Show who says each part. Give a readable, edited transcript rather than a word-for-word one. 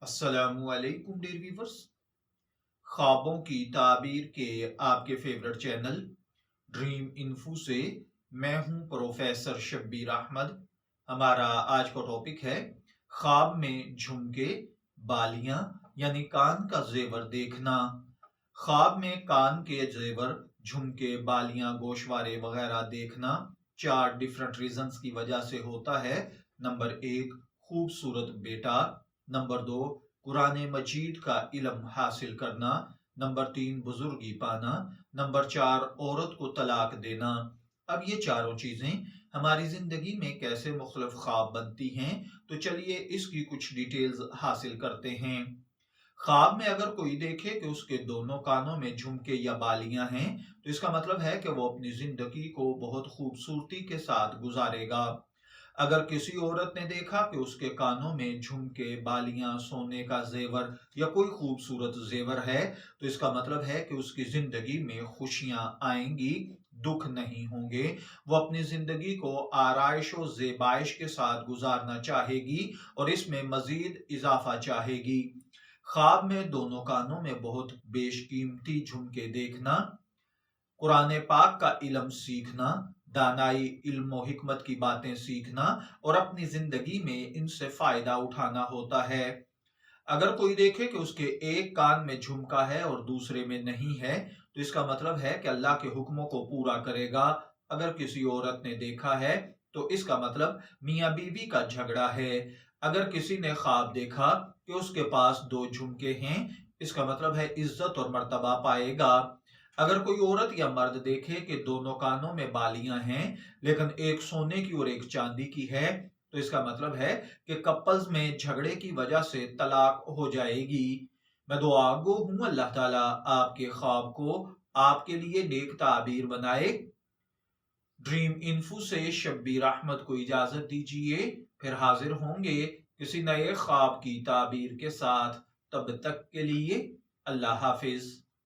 Speaker 1: अस्सलामु अलैकुम dear viewers. ख्वाबों की ताबीर के आपके फेवरेट चैनल ड्रीम इन्फो से मैं हूं प्रोफेसर शब्बीर अहमद। हमारा आज का टॉपिक है ख्वाब में झुमके, बालियां यानी कान का जेवर देखना। ख्वाब में कान के जेवर, झुमके, बालियां, गोशवारे वगैरह देखना चार डिफरेंट रीजंस की वजह से होता है। नंबर एक, खूबसूरत बेटा। नंबर दो, कुरान मजीद का इल्म हासिल करना। नंबर तीन, बुजुर्गी पाना। नंबर चार, औरत को तलाक देना। अब ये चारों चीजें हमारी जिंदगी में कैसे मुख्तलिफ ख्वाब बनती हैं, तो चलिए इसकी कुछ डिटेल्स हासिल करते हैं। ख्वाब में अगर कोई देखे कि उसके दोनों कानों में झुमके या बालियां हैं, तो इसका मतलब है कि वो अपनी जिंदगी को बहुत खूबसूरती के साथ गुजारेगा। अगर किसी औरत ने देखा कि उसके कानों में झुमके, बालियां, सोने का जेवर या कोई खूबसूरत जेवर है, तो इसका मतलब है कि उसकी जिंदगी में खुशियां आएंगी, दुख नहीं होंगे। वो अपनी जिंदगी को आराइश और जेबाइश के साथ गुजारना चाहेगी और इसमें मजीद इजाफा चाहेगी। ख्वाब में दोनों कानों में बहुत बेशकीमती झुमके देखना, कुरान पाक का इल्म सीखना, दानाई, इल्म और हिकमत की बातें सीखना और अपनी जिंदगी में इनसे फायदा उठाना होता है। अगर कोई देखे कि उसके एक कान में झुमका है और दूसरे में नहीं है, तो इसका मतलब है कि अल्लाह के हुक्मों को पूरा करेगा। अगर किसी औरत ने देखा है, तो इसका मतलब मियाँ बीवी का झगड़ा है। अगर किसी ने ख्वाब देखा कि उसके पास दो झुमके हैं, इसका मतलब है इज्जत और मर्तबा पाएगा। अगर कोई औरत या मर्द देखे कि दोनों कानों में बालियां हैं, लेकिन एक सोने की और एक चांदी की है, तो इसका मतलब है कि कपल्स में झगड़े की वजह से तलाक हो जाएगी। मैं दुआ गो हूं अल्लाह ताला आपके ख्वाब को आपके लिए नेक ताबीर बनाए। ड्रीम इन्फो से शब्बीर अहमद को इजाजत दीजिए, फिर हाजिर होंगे किसी नए ख्वाब की ताबीर के साथ। तब तक के लिए अल्लाह हाफिज।